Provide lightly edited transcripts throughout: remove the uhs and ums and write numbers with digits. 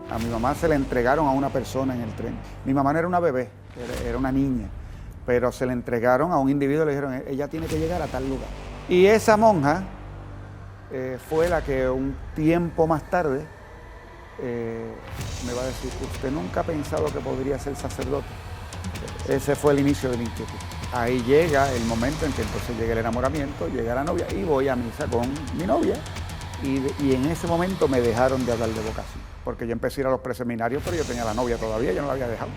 A mi mamá se le entregaron a una persona en el tren. Mi mamá no era una bebé, era una niña, pero se le entregaron a un individuo y le dijeron, ella tiene que llegar a tal lugar. Y esa monja fue la que un tiempo más tarde me va a decir, ¿usted nunca ha pensado que podría ser sacerdote? Ese fue el inicio del inquietud. Ahí llega el momento en que entonces llega el enamoramiento, llega la novia y voy a misa con mi novia. Y en ese momento me dejaron de hablar de vocación, porque yo empecé a ir a los preseminarios, pero yo tenía la novia todavía, yo no la había dejado.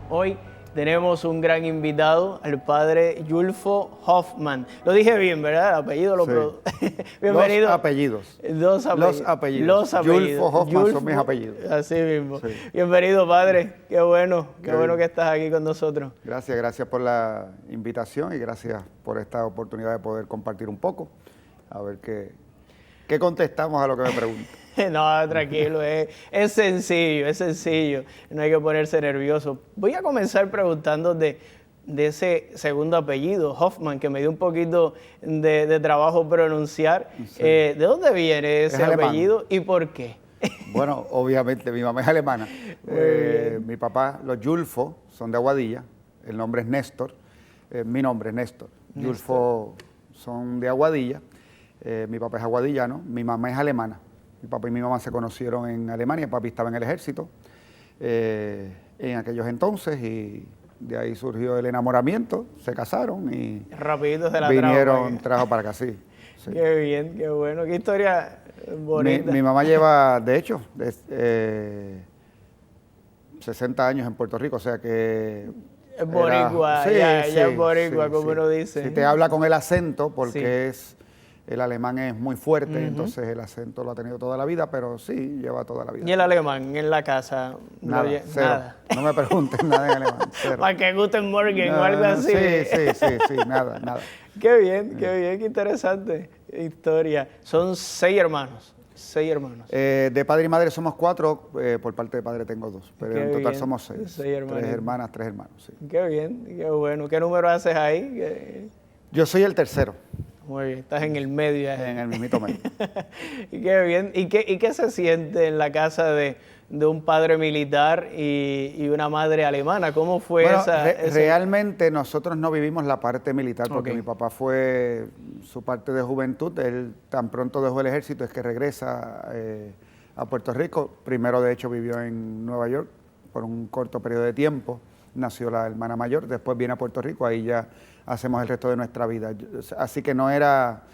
Hoy tenemos un gran invitado, el padre Yulfo Hoffman. Lo dije bien, ¿verdad? El apellido lo Sí. Bienvenido. Los apellidos. Los apellidos. Los apellidos. Los apellidos. Yulfo Hoffman son mis apellidos. Así mismo. Sí. Bienvenido, padre. Qué bueno bien. que estás aquí con nosotros. Gracias por la invitación y gracias por esta oportunidad de poder compartir un poco. A ver qué contestamos a lo que me preguntan. No, tranquilo, es sencillo, no hay que ponerse nervioso. Voy a comenzar preguntando de ese segundo apellido, Hoffman, que me dio un poquito de trabajo pronunciar. Sí. ¿De dónde viene ese alemán. apellido y por qué? Bueno, obviamente mi mamá es alemana. Mi papá, los Yulfo, son de Aguadilla, el nombre es Néstor, mi nombre es Néstor. Yulfo son de Aguadilla, mi papá es aguadillano, mi mamá es alemana. Mi papá y mi mamá se conocieron en Alemania, papi estaba en el ejército en aquellos entonces y de ahí surgió el enamoramiento, se casaron y Rapidito se la vinieron, trajo para acá, sí. Qué bien, qué bueno, qué historia bonita. Mi mamá lleva, de hecho, 60 años en Puerto Rico, o sea que... Es boricua, ya es boricua, como uno dice. Si te habla con el acento, porque el alemán es muy fuerte, entonces el acento lo ha tenido toda la vida, pero sí, lleva toda la vida. ¿Y el alemán en la casa? Nada, cero. Nada. No me pregunten nada en alemán, cero. Para que Guten Morgen o algo así. Sí, nada. Qué bien, qué interesante historia. Son 6 hermanos. 6 hermanos. De padre y madre somos 4, por parte de padre tengo 2, pero en total somos 6. 6 hermanos. 3 hermanas, 3 hermanos, sí. Qué bien, qué bueno. ¿Qué número haces ahí? Yo soy el tercero. Muy bien, estás en el medio. En el mismito medio. Qué bien. ¿Y qué se siente en la casa de un padre militar y una madre alemana? ¿Cómo fue Realmente nosotros no vivimos la parte militar porque mi papá fue su parte de juventud. Él tan pronto dejó el ejército es que regresa a Puerto Rico. Primero, de hecho, vivió en Nueva York por un corto periodo de tiempo. Nació la hermana mayor, después viene a Puerto Rico, ahí ya hacemos el resto de nuestra vida. Así que no era...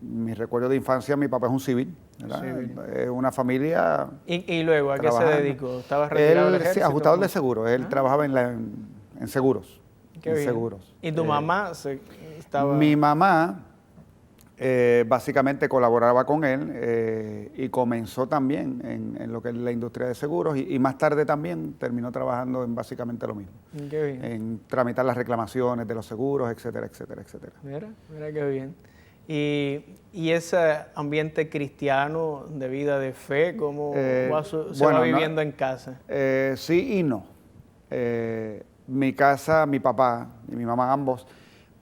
mi recuerdo de infancia, mi papá es un civil, una familia... ¿Y luego a qué se dedicó? ¿Estaba retirado del ejército? Sí, ajustador de seguros. Él trabajaba en seguros. Qué bien. Seguros. ¿Y tu mamá estaba...? Mi mamá básicamente colaboraba con él y comenzó también en lo que es la industria de seguros y más tarde también terminó trabajando en básicamente lo mismo. Qué bien. En tramitar las reclamaciones de los seguros, etcétera. Mira qué bien. Y ese ambiente cristiano de vida de fe, ¿cómo se va viviendo en casa? Sí y no. Mi casa, mi papá y mi mamá ambos,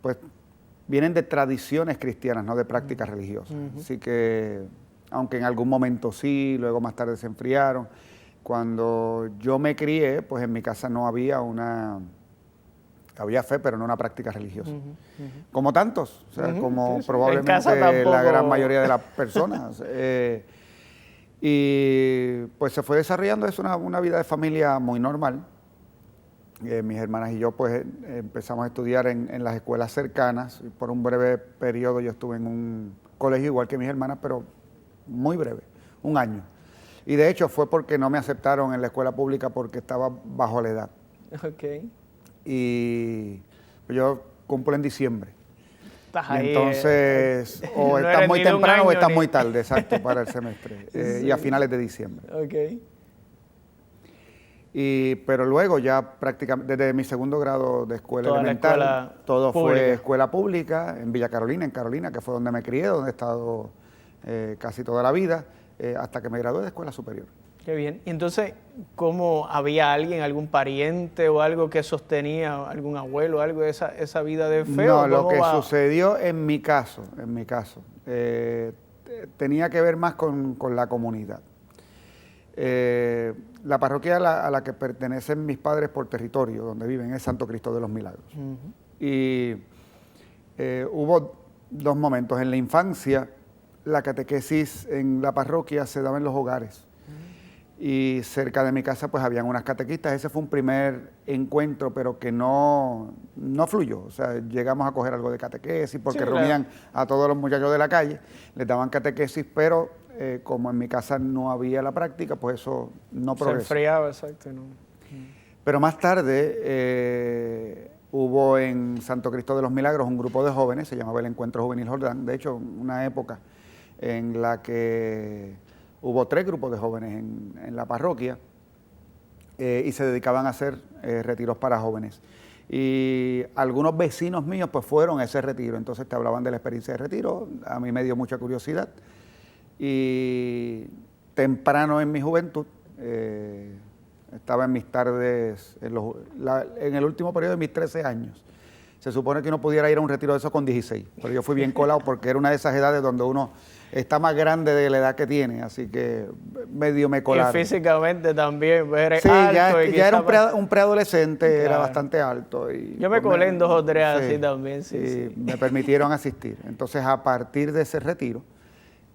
pues vienen de tradiciones cristianas, no de prácticas religiosas. Así que, aunque en algún momento sí, luego más tarde se enfriaron. Cuando yo me crié, pues en mi casa no había había fe, pero no una práctica religiosa. Como tantos, o sea, como probablemente la gran mayoría de las personas. Y pues se fue desarrollando, es una vida de familia muy normal. Mis hermanas y yo pues empezamos a estudiar en las escuelas cercanas. Por un breve periodo yo estuve en un colegio igual que mis hermanas, pero muy breve, 1 año. Y de hecho fue porque no me aceptaron en la escuela pública porque estaba bajo la edad. Y yo cumplo en diciembre. Estás ahí, entonces, o no estás muy temprano o estás ni... muy tarde, exacto, para el semestre. Y a finales de diciembre. Pero luego ya prácticamente, desde mi segundo grado de escuela elemental, todo fue escuela pública en Villa Carolina, en Carolina, que fue donde me crié, donde he estado casi toda la vida, hasta que me gradué de escuela superior. Qué bien. Y entonces, ¿cómo había alguien, algún pariente o algo que sostenía, algún abuelo, algo de esa vida de fe? No, lo que sucedió en mi caso, tenía que ver más con la comunidad. La parroquia a la que pertenecen mis padres por territorio, donde viven, es Santo Cristo de los Milagros. Y hubo dos momentos. En la infancia, la catequesis en la parroquia se daba en los hogares. Y cerca de mi casa pues habían unas catequistas. Ese fue un primer encuentro, pero que no fluyó. O sea, llegamos a coger algo de catequesis porque reunían a todos los muchachos de la calle, les daban catequesis, pero como en mi casa no había la práctica, pues eso no progresó. Se enfriaba, exacto. No. Pero más tarde hubo en Santo Cristo de los Milagros un grupo de jóvenes, se llamaba el Encuentro Juvenil Jordán. De hecho, una época en la que hubo 3 grupos de jóvenes en la parroquia y se dedicaban a hacer retiros para jóvenes. Y algunos vecinos míos pues fueron a ese retiro, entonces te hablaban de la experiencia de retiro. A mí me dio mucha curiosidad y temprano en mi juventud, estaba en mis tardes, en el último periodo de mis 13 años. Se supone que uno pudiera ir a un retiro de eso con 16, pero yo fui bien colado porque era una de esas edades donde uno está más grande de la edad que tiene, así que medio me colaron. Y físicamente también, pues eres sí, alto. Ya era un preadolescente, claro. Era bastante alto. Y yo me colé en 2 o 3 así también, sí. Me permitieron asistir. Entonces, a partir de ese retiro,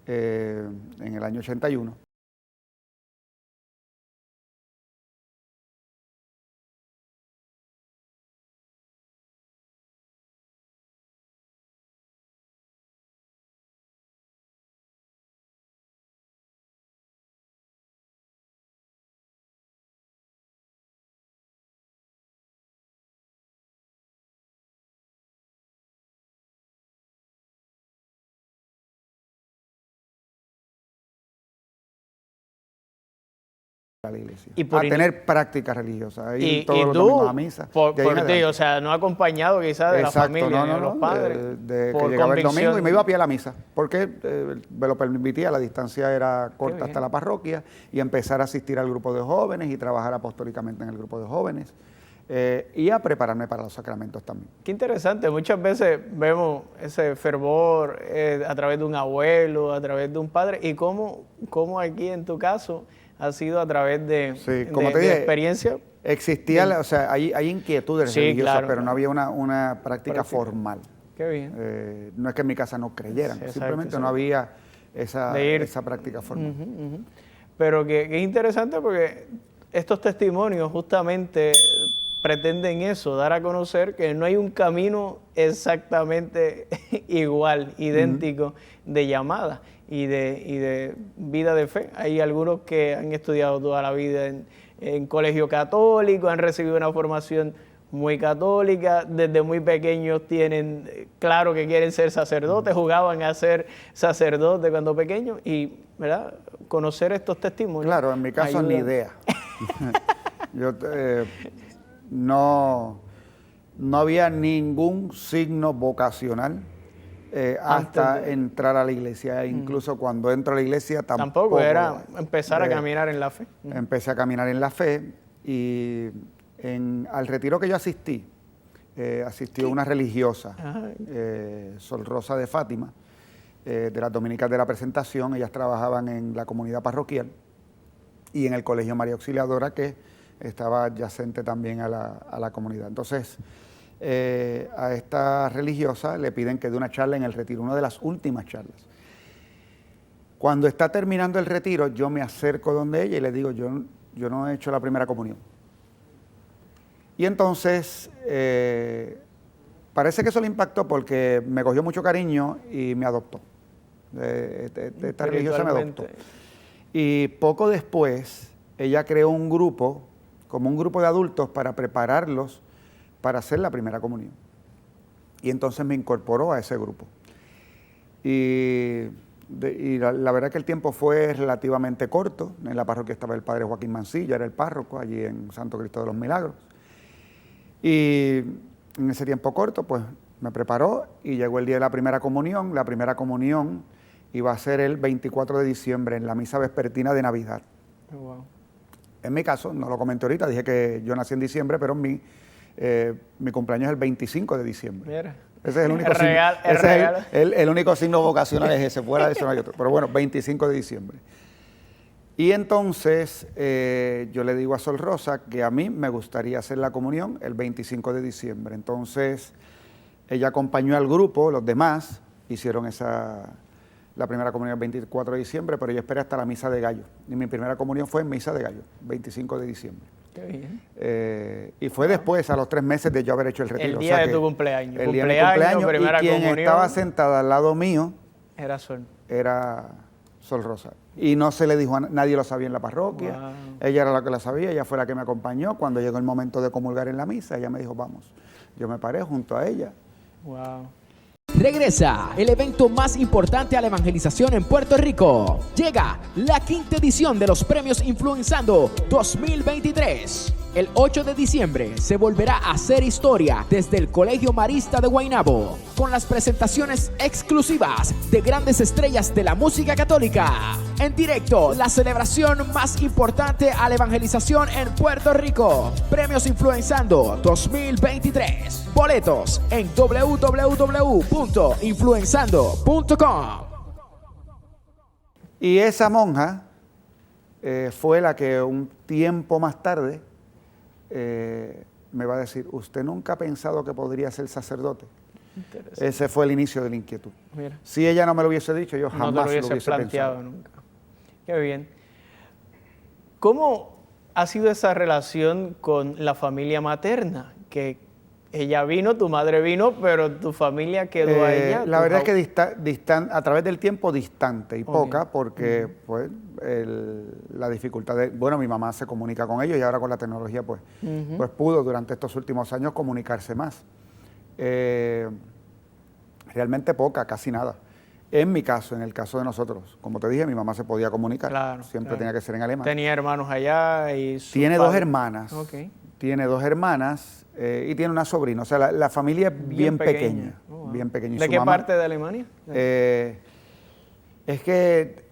en el año 81, a la iglesia, y a tener práctica religiosa, ir todos los tú, domingos a misa. Por ti, o sea, no acompañado quizás de la familia, de los padres. De que llegaba el domingo y me iba a pie a la misa, porque me lo permitía, la distancia era corta hasta la parroquia, y empezar a asistir al grupo de jóvenes y trabajar apostólicamente en el grupo de jóvenes. Y a prepararme para los sacramentos también. Qué interesante, muchas veces vemos ese fervor a través de un abuelo, a través de un padre, y cómo aquí en tu caso ha sido a través de, como te dije, experiencia. Existía, o sea, hay inquietudes religiosas, pero no había una práctica formal. Qué bien. No es que en mi casa no creyeran, simplemente no había esa práctica formal. Pero que es interesante porque estos testimonios justamente pretenden eso, dar a conocer que no hay un camino exactamente igual, idéntico de llamada y de vida de fe. Hay algunos que han estudiado toda la vida en colegio católico, han recibido una formación muy católica, desde muy pequeños tienen claro que quieren ser sacerdotes, jugaban a ser sacerdotes cuando pequeños y, ¿verdad?, conocer estos testimonios. Claro, en mi caso ni idea. Yo no había ningún signo vocacional hasta entrar a la iglesia. Incluso cuando entro a la iglesia tampoco era empezar a caminar en la fe. Empecé a caminar en la fe y al retiro que yo asistí, asistió una religiosa, Sol Rosa de Fátima, de las Dominicas de la Presentación. Ellas trabajaban en la comunidad parroquial y en el Colegio María Auxiliadora, que estaba adyacente también a la comunidad. Entonces, a esta religiosa le piden que dé una charla en el retiro, una de las últimas charlas. Cuando está terminando el retiro, yo me acerco donde ella y le digo, yo no he hecho la primera comunión. Y entonces, parece que eso le impactó porque me cogió mucho cariño y me adoptó. Esta religiosa me adoptó. Y poco después, ella creó un grupo, como un grupo de adultos, para prepararlos para hacer la primera comunión. Y entonces me incorporó a ese grupo. Y la verdad que el tiempo fue relativamente corto. En la parroquia estaba el padre Joaquín Mancilla, era el párroco allí en Santo Cristo de los Milagros. Y en ese tiempo corto, pues me preparó y llegó el día de la primera comunión. La primera comunión iba a ser el 24 de diciembre en la misa vespertina de Navidad. Oh, wow. En mi caso, no lo comenté ahorita, dije que yo nací en diciembre, pero mi cumpleaños es el 25 de diciembre. Mira. Ese es el único signo. El único signo vocacional es ese, fuera de eso no hay otro. Pero bueno, 25 de diciembre. Y entonces yo le digo a Sol Rosa que a mí me gustaría hacer la comunión el 25 de diciembre. Entonces ella acompañó al grupo, los demás hicieron la primera comunión el 24 de diciembre, pero yo esperé hasta la misa de gallo. Y mi primera comunión fue en misa de gallo, 25 de diciembre. Qué bien. Y fue después, a los 3 meses de yo haber hecho el retiro. El día de tu cumpleaños. El día de mi cumpleaños, primera y quien comunión, estaba sentada al lado mío era Sol. era Sol Rosa. Y no se le dijo a nadie, lo sabía en la parroquia. Wow. Ella era la que la sabía, ella fue la que me acompañó. Cuando llegó el momento de comulgar en la misa, ella me dijo, vamos. Yo me paré junto a ella. Wow. Regresa el evento más importante a la evangelización en Puerto Rico. Llega la 5ª edición de los Premios Influenzando 2023. El 8 de diciembre se volverá a hacer historia desde el Colegio Marista de Guaynabo, con las presentaciones exclusivas de grandes estrellas de la música católica. En directo, la celebración más importante a la evangelización en Puerto Rico. Premios Influenzando 2023. Boletos en www.influenzando.com. Y esa monja fue la que un tiempo más tarde me va a decir, ¿usted nunca ha pensado que podría ser sacerdote? Ese fue el inicio de la inquietud. Mira. Si ella no me lo hubiese dicho, yo jamás No te lo hubiese planteado pensado. nunca. Qué bien. ¿Cómo ha sido esa relación con la familia materna? Que ella vino, tu madre vino, pero tu familia quedó allá. La verdad es que a través del tiempo distante y poca, porque pues la dificultad de, bueno, mi mamá se comunica con ellos y ahora con la tecnología pues pudo durante estos últimos años comunicarse más. Realmente poca, casi nada. En mi caso, en el caso de nosotros, como te dije, mi mamá se podía comunicar, siempre tenía que ser en alemán. Tenía hermanos allá y tiene dos hermanas. Okay. Tiene 2 hermanas y tiene una sobrina. O sea, la familia es bien pequeña. Oh, wow. Bien pequeña. ¿De qué parte de Alemania? Es que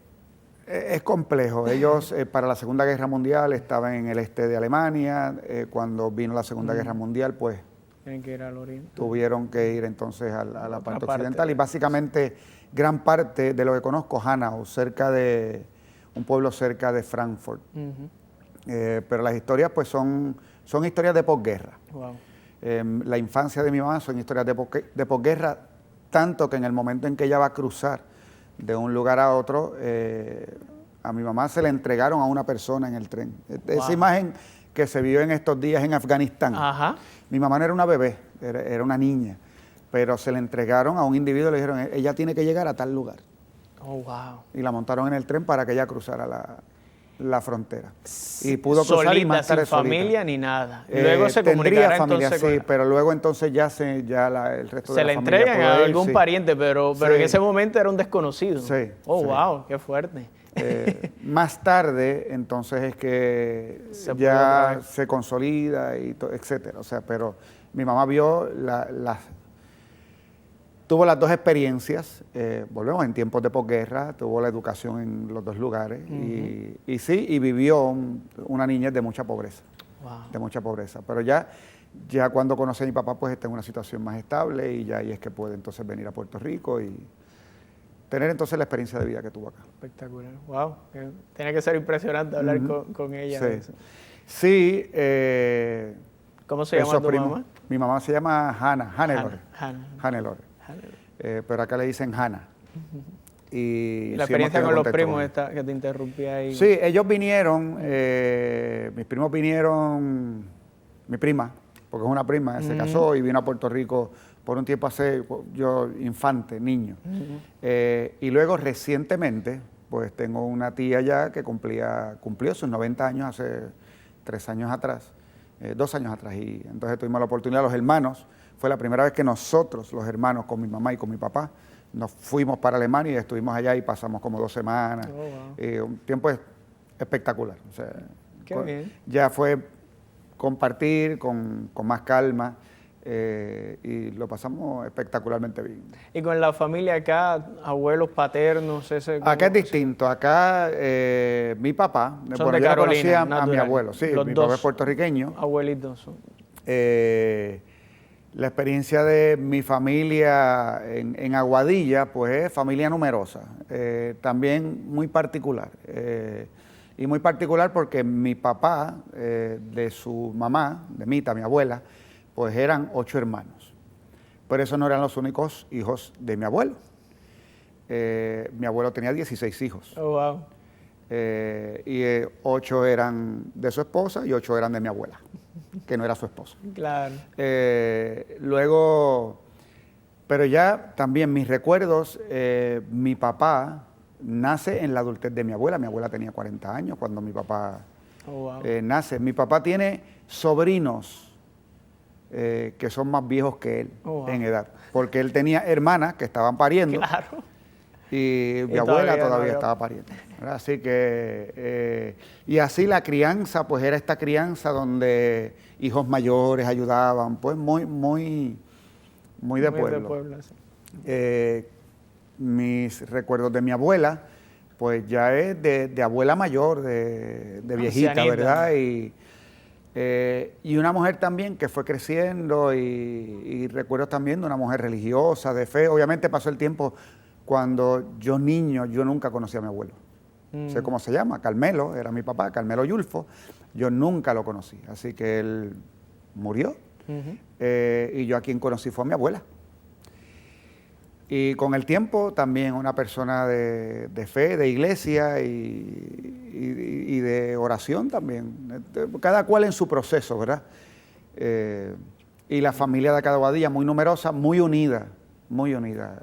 es complejo. Ellos para la Segunda Guerra Mundial estaban en el este de Alemania. Cuando vino la Segunda Guerra Mundial, pues tienen que ir al oriente. Tuvieron que ir entonces a la parte occidental. Y básicamente gran parte de lo que conozco, Hanau, un pueblo cerca de Frankfurt. Pero las historias pues son historias de posguerra. Wow. La infancia de mi mamá son historias de posguerra, tanto que en el momento en que ella va a cruzar de un lugar a otro, a mi mamá se le entregaron a una persona en el tren. Wow. Esa imagen que se vio en estos días en Afganistán. Ajá. Mi mamá no era una bebé, era una niña, pero se le entregaron a un individuo y le dijeron, ella tiene que llegar a tal lugar. Oh, wow. Y la montaron en el tren para que ella cruzara la frontera. Y pudo cruzar solita, y más tarde sin familia solita. ni nada. Luego se tendría familia, entonces sí, pero luego entonces el resto de la familia se le entregan a algún sí. pariente, pero en ese momento era un desconocido. Sí. Oh, sí. Wow, qué fuerte. Más tarde, entonces es que se consolida y etcétera. O sea, pero mi mamá vio tuvo las 2 experiencias, volvemos en tiempos de posguerra, tuvo la educación en los 2 lugares y vivió una niñez de mucha pobreza, de mucha pobreza. Pero ya cuando conocí a mi papá, pues está en una situación más estable y ya ahí es que puede entonces venir a Puerto Rico y tener entonces la experiencia de vida que tuvo acá. Espectacular, wow. Tiene que ser impresionante hablar con ella. Sí. De eso. Sí. ¿Cómo se llama tu mamá? Mi mamá se llama Hannelore. Hannelore. Pero acá le dicen Hanna. Y la experiencia con los primos que te interrumpí ahí. Sí, ellos vinieron, mis primos vinieron, mi prima, porque es una prima, se casó y vino a Puerto Rico por un tiempo yo infante, niño. Y luego recientemente, pues tengo una tía ya que cumplió sus 90 años hace 3 años atrás, 2 años atrás, y entonces tuvimos la oportunidad, los hermanos, fue la primera vez que nosotros, los hermanos, con mi mamá y con mi papá, nos fuimos para Alemania y estuvimos allá y pasamos como 2 semanas. Oh, wow. Un tiempo espectacular. O sea, qué bien. Ya fue compartir con más calma y lo pasamos espectacularmente bien. ¿Y con la familia acá, abuelos paternos? Acá es distinto. Acá mi papá, yo Carolina, conocía a mi abuelo. Sí, mi papá es puertorriqueño. Abuelitos son. La experiencia de mi familia en Aguadilla, pues es familia numerosa, también muy particular. Y muy particular porque mi papá, de su mamá, de Mita, mi abuela, pues eran 8 hermanos. Pero esos no eran los únicos hijos de mi abuelo. Mi abuelo tenía 16 hijos. Oh, wow. Y 8 eran de su esposa y 8 eran de mi abuela, que no era su esposa. Claro. Luego, pero ya también mis recuerdos, mi papá nace en la adultez de mi abuela. Mi abuela tenía 40 años cuando mi papá nace. Mi papá tiene sobrinos que son más viejos que él en edad, porque él tenía hermanas que estaban pariendo. Claro. Y mi abuela todavía estaba pariendo, ¿verdad? Así que, y así la crianza, pues era esta crianza donde hijos mayores ayudaban, pues muy de pueblo. Sí. Mis recuerdos de mi abuela, pues ya es de abuela mayor, de viejita, ancianita, ¿verdad? Y una mujer también que fue creciendo y recuerdo también de una mujer religiosa, de fe. Obviamente pasó el tiempo. Cuando yo niño, yo nunca conocí a mi abuelo. Sé cómo se llama, Carmelo, era mi papá, Carmelo Yulfo. Yo nunca lo conocí, así que él murió. Y yo a quien conocí fue a mi abuela. Y con el tiempo también una persona de fe, de iglesia y de oración también. Cada cual en su proceso, ¿verdad? Y la familia de acá de Aguadilla, muy numerosa, muy unida, muy unida.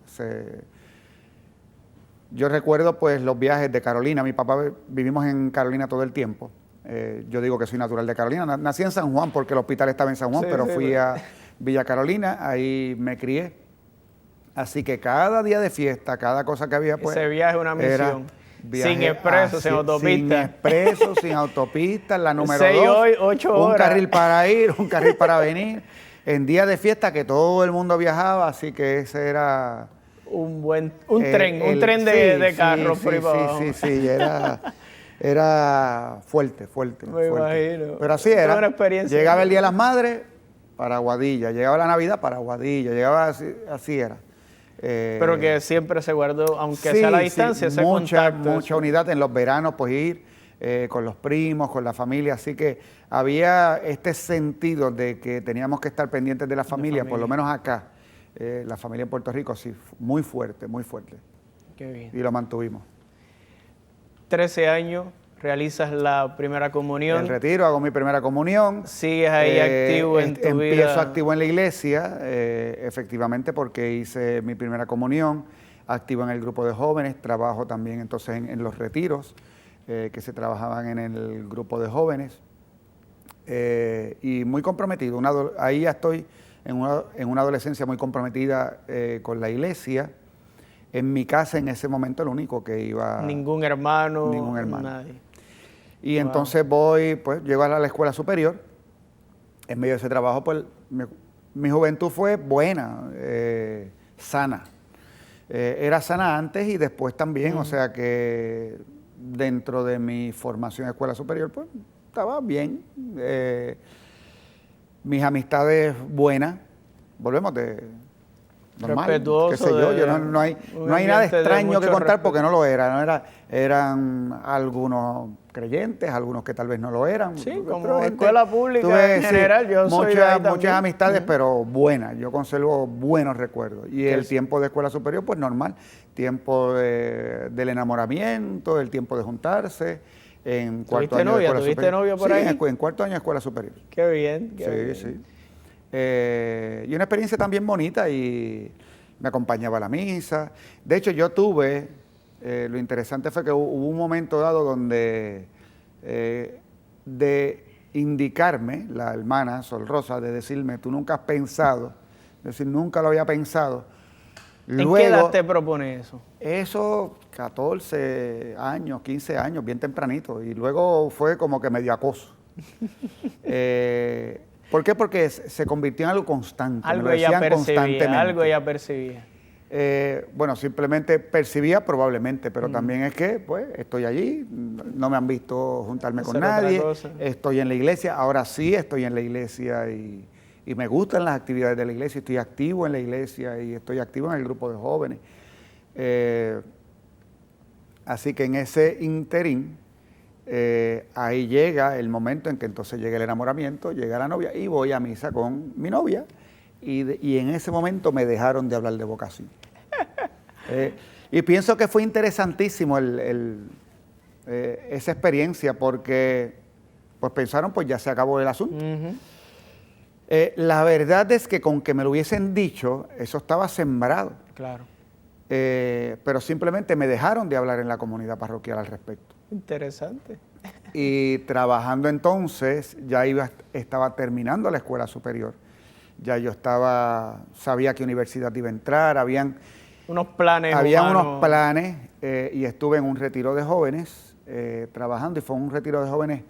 Yo recuerdo pues los viajes de Carolina. Mi papá, vivimos en Carolina todo el tiempo. Yo digo que soy natural de Carolina. Nací en San Juan porque el hospital estaba en San Juan, pero fui a Villa Carolina, ahí me crié. Así que cada día de fiesta, cada cosa que había, pues... Ese viaje es una misión. Sin expreso, sin autopista. Sin expreso, sin autopista, la número 6 2. hoy, 8 horas. Un carril para ir, un carril para venir. En días de fiesta que todo el mundo viajaba, así que ese era... Un tren de carros privados. Sí, era fuerte. Me imagino. Pero así era. Una experiencia. Llegaba el Día de las Madres para Aguadilla, llegaba la Navidad para Aguadilla, llegaba así era. Pero que siempre se guardó, aunque sea a la distancia, ese contacto. Mucha unidad en los veranos, pues ir con los primos, con la familia, así que había este sentido de que teníamos que estar pendientes de la familia, por lo menos acá. La familia en Puerto Rico, sí, muy fuerte. Qué bien. Y lo mantuvimos. 13 años, realizas la primera comunión. El retiro, hago mi primera comunión. Sigues ahí activo en tu vida. Empiezo activo en la iglesia, efectivamente, porque hice mi primera comunión, activo en el grupo de jóvenes, trabajo también entonces en los retiros que se trabajaban en el grupo de jóvenes. Y muy comprometido, ahí ya estoy en una adolescencia muy comprometida con la iglesia. En mi casa en ese momento el único que iba... Ningún hermano. Nadie. Y entonces llego a la escuela superior. En medio de ese trabajo, pues mi juventud fue buena, sana. Era sana antes y después también, o sea que dentro de mi formación en escuela superior, pues estaba bien. Mis amistades buenas, volvemos de normal, respetuoso, qué sé yo, no hay nada extraño que contar porque no lo era, eran algunos creyentes, algunos que tal vez no lo eran. Sí, como escuela pública en general, yo soy de ahí muchas amistades, pero buenas, yo conservo buenos recuerdos. Y el tiempo de escuela superior, pues normal, tiempo del enamoramiento, el tiempo de juntarse. En cuarto año de escuela superior. ¿Tuviste novio por ahí? En cuarto año de escuela superior. Qué bien. Sí. Y una experiencia también bonita y me acompañaba a la misa. De hecho, yo tuve, lo interesante fue que hubo un momento dado donde de indicarme, la hermana Sol Rosa, de decirme, tú nunca has pensado, es decir, nunca lo había pensado. Luego, ¿en qué edad te propone eso? Eso, 14 años, 15 años, bien tempranito. Y luego fue como que medio acoso. ¿Por qué? Porque se convirtió en algo constante. Algo ella percibía. Bueno, simplemente percibía probablemente, pero también es que, pues, estoy allí, no me han visto juntarme con nadie, estoy en la iglesia, ahora sí estoy en la iglesia y me gustan las actividades de la iglesia, estoy activo en la iglesia y estoy activo en el grupo de jóvenes. Así que en ese interín, ahí llega el momento en que entonces llega el enamoramiento, llega la novia y voy a misa con mi novia y en ese momento me dejaron de hablar de vocación. Y pienso que fue interesantísimo esa experiencia porque pues pensaron pues ya se acabó el asunto. La verdad es que con que me lo hubiesen dicho, eso estaba sembrado. Claro. Pero simplemente me dejaron de hablar en la comunidad parroquial al respecto. Interesante. Y trabajando entonces, estaba terminando la escuela superior. Ya yo sabía qué universidad iba a entrar, había unos planes y estuve en un retiro de jóvenes trabajando y fue un retiro de jóvenes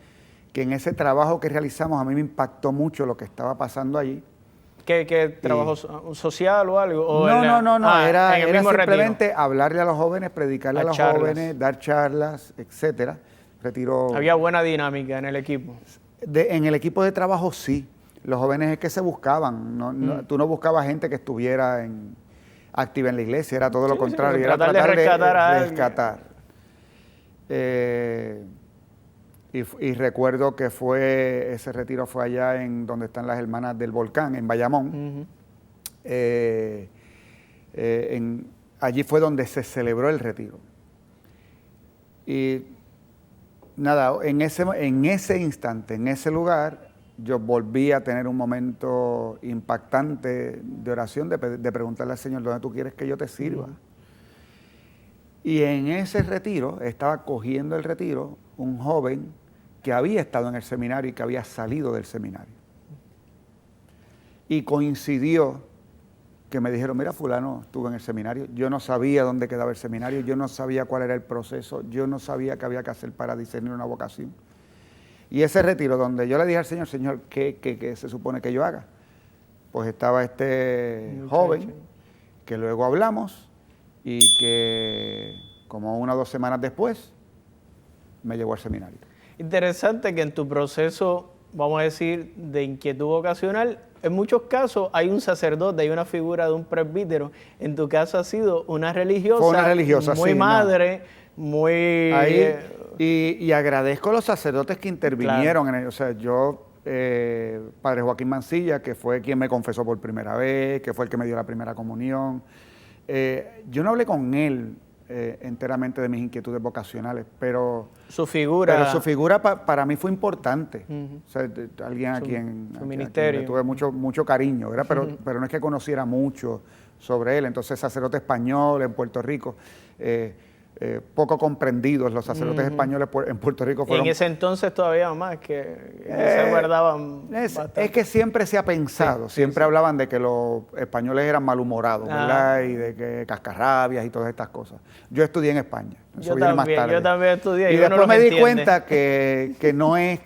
que en ese trabajo que realizamos a mí me impactó mucho lo que estaba pasando allí. ¿Qué trabajo social o algo? ¿O no, era simplemente retiro? Hablarle a los jóvenes, predicarle a los jóvenes, dar charlas, etcétera. Retiro. Había buena dinámica en el equipo. En el equipo de trabajo sí. Los jóvenes es que se buscaban. Tú no buscabas gente que estuviera activa en la iglesia, era todo lo contrario. Era tratar de rescatar. Y recuerdo que ese retiro fue allá en donde están las hermanas del volcán, en Bayamón. Allí fue donde se celebró el retiro. Y nada, en ese instante, en ese lugar, yo volví a tener un momento impactante de oración, de preguntarle al Señor, ¿dónde tú quieres que yo te sirva? Y en ese retiro, estaba cogiendo el retiro, un joven que había estado en el seminario y que había salido del seminario. Y coincidió que me dijeron, mira, fulano estuvo en el seminario, yo no sabía dónde quedaba el seminario, yo no sabía cuál era el proceso, yo no sabía qué había que hacer para discernir una vocación. Y ese retiro donde yo le dije al Señor, Señor, ¿qué se supone que yo haga? Pues estaba este joven, que luego hablamos y que como 1 o 2 semanas después me llevó al seminario. Interesante que en tu proceso, vamos a decir, de inquietud vocacional, en muchos casos hay un sacerdote, hay una figura de un presbítero. En tu caso ha sido una religiosa. Fue una religiosa, muy madre, muy... Y agradezco a los sacerdotes que intervinieron en ello. O sea, Padre Joaquín Mancilla, que fue quien me confesó por primera vez, que fue el que me dio la primera comunión. Yo no hablé con él enteramente de mis inquietudes vocacionales, pero su figura para mí fue importante. O sea, alguien a quien le tuve mucho cariño, ¿verdad? Pero no es que conociera mucho sobre él. Entonces, sacerdote español en Puerto Rico, poco comprendidos los sacerdotes españoles en Puerto Rico fueron... Y en ese entonces todavía más, que se guardaban es que siempre se ha pensado, siempre hablaban de que los españoles eran malhumorados, ¿verdad? Y de que cascarrabias y todas estas cosas. Yo estudié en España, eso viene más tarde. Yo también estudié. Y después me di cuenta que no es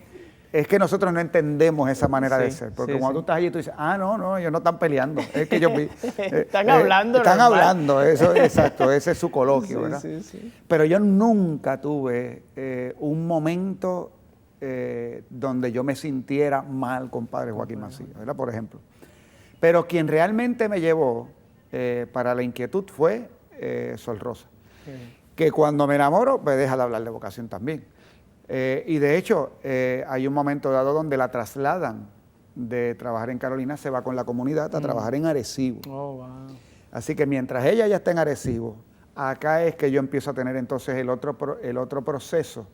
que nosotros no entendemos esa manera de ser. Porque cuando tú estás allí, tú dices, no, ellos no están peleando. Es que ellos están hablando. Están hablando, eso, exacto, ese es su coloquio, ¿verdad? Sí. Pero yo nunca tuve un momento donde yo me sintiera mal con Padre Joaquín Mancilla, ¿verdad? Por ejemplo. Pero quien realmente me llevó para la inquietud fue Sol Rosa. Que cuando me enamoro, me deja de hablar de vocación también. Y de hecho, hay un momento dado donde la trasladan de trabajar en Carolina, se va con la comunidad a trabajar en Arecibo. Oh, wow. Así que mientras ella ya está en Arecibo, acá es que yo empiezo a tener entonces el otro proceso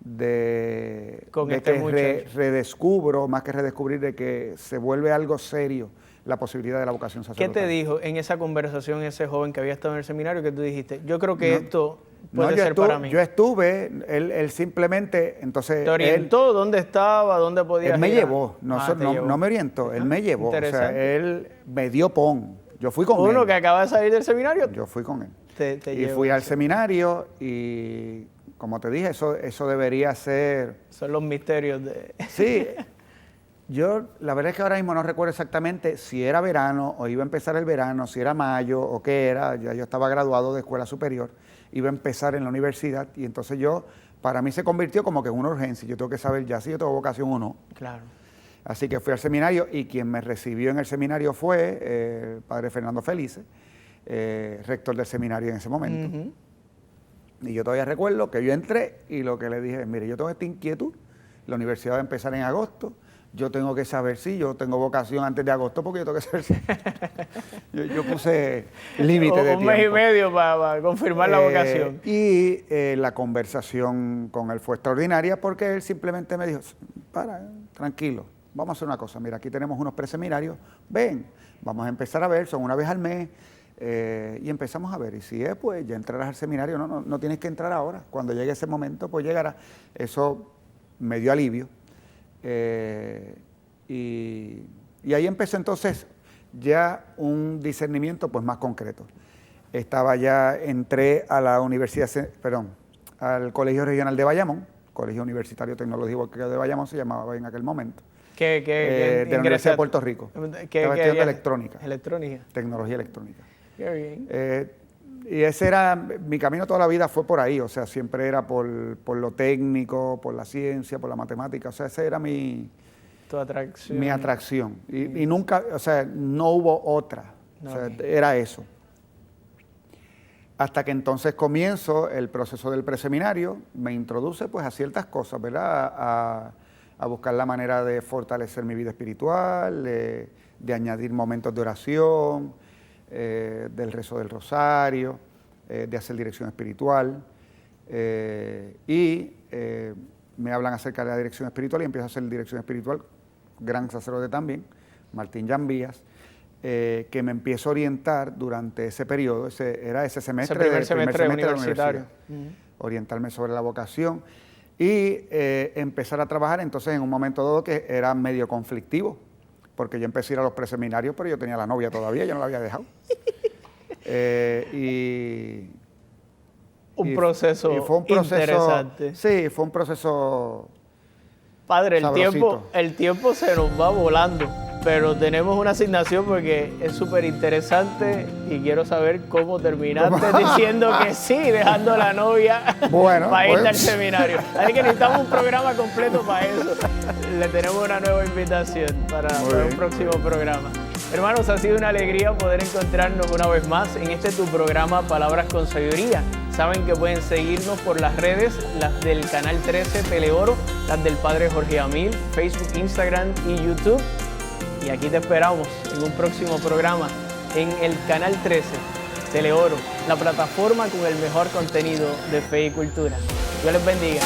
de que redescubro, más que redescubrir, de que se vuelve algo serio la posibilidad de la vocación sacerdotal. ¿Qué te dijo en esa conversación ese joven que había estado en el seminario que tú dijiste, yo creo que esto puede ser para mí? Yo estuve, él simplemente, entonces... ¿Te orientó? ¿Dónde estaba? ¿Dónde podía ir? Él me llevó, no me orientó, él me llevó. O sea, él me dio pon. Yo fui con él. ¿Uno que acaba de salir del seminario? Yo fui con él. Y fui al seminario y, como te dije, eso debería ser... Son los misterios de... Sí. La verdad es que ahora mismo no recuerdo exactamente si era verano o iba a empezar el verano, si era mayo o qué era. Ya yo estaba graduado de escuela superior, iba a empezar en la universidad y entonces para mí se convirtió como que en una urgencia. Yo tengo que saber ya si yo tengo vocación o no. Claro. Así que fui al seminario y quien me recibió en el seminario fue el padre Fernando Felice, rector del seminario en ese momento. Y yo todavía recuerdo que yo entré y lo que le dije, mire, yo tengo esta inquietud, la universidad va a empezar en agosto, yo tengo que saber si yo tengo vocación antes de agosto porque yo tengo que saber si. yo puse límite de tiempo. Un mes y medio para confirmar la vocación. Y la conversación con él fue extraordinaria porque él simplemente me dijo, tranquilo, vamos a hacer una cosa, mira, aquí tenemos unos preseminarios, ven, vamos a empezar a ver, son una vez al mes, y empezamos a ver, y si es, pues ya entrarás al seminario, no tienes que entrar ahora, cuando llegue ese momento, pues llegará. Eso me dio alivio, y ahí empezó entonces ya un discernimiento pues más concreto. Entré a la al Colegio Regional de Bayamón, Colegio Universitario Tecnológico de Bayamón se llamaba en aquel momento. De la Universidad de Puerto Rico. Estaba estudiando electrónica. Electrónica. Tecnología electrónica. Qué bien. Y ese era, mi camino toda la vida fue por ahí, o sea, siempre era por lo técnico, por la ciencia, por la matemática, o sea, esa era Tu atracción. mi atracción. Y nunca, o sea, no hubo otra, o sea, era eso. Hasta que entonces comienzo el proceso del preseminario, me introduce pues a ciertas cosas, ¿verdad? A buscar la manera de fortalecer mi vida espiritual, de añadir momentos de oración, del rezo del rosario, de hacer dirección espiritual. Me hablan acerca de la dirección espiritual y empiezo a hacer dirección espiritual, gran sacerdote también, Martín Llambías, que me empiezo a orientar durante ese periodo, era ese semestre, primer semestre de la universitario. universidad, orientarme sobre la vocación y empezar a trabajar entonces en un momento dado que era medio conflictivo, porque yo empecé a ir a los preseminarios, pero yo tenía la novia todavía, yo no la había dejado. Un proceso interesante. Sí, fue un proceso. Padre, sabrosito. el tiempo se nos va volando, pero tenemos una asignación porque es súper interesante y quiero saber cómo terminaste diciendo que sí, dejando a la novia para irte al seminario. Así que necesitamos un programa completo para eso. Le tenemos una nueva invitación para un próximo programa. Hermanos, ha sido una alegría poder encontrarnos una vez más en tu programa Palabras con Sabiduría. Saben que pueden seguirnos por las redes, las del Canal 13 Teleoro, las del Padre Jorge Amil, Facebook, Instagram y YouTube. Y aquí te esperamos en un próximo programa en el Canal 13 Teleoro, la plataforma con el mejor contenido de fe y cultura. Dios les bendiga.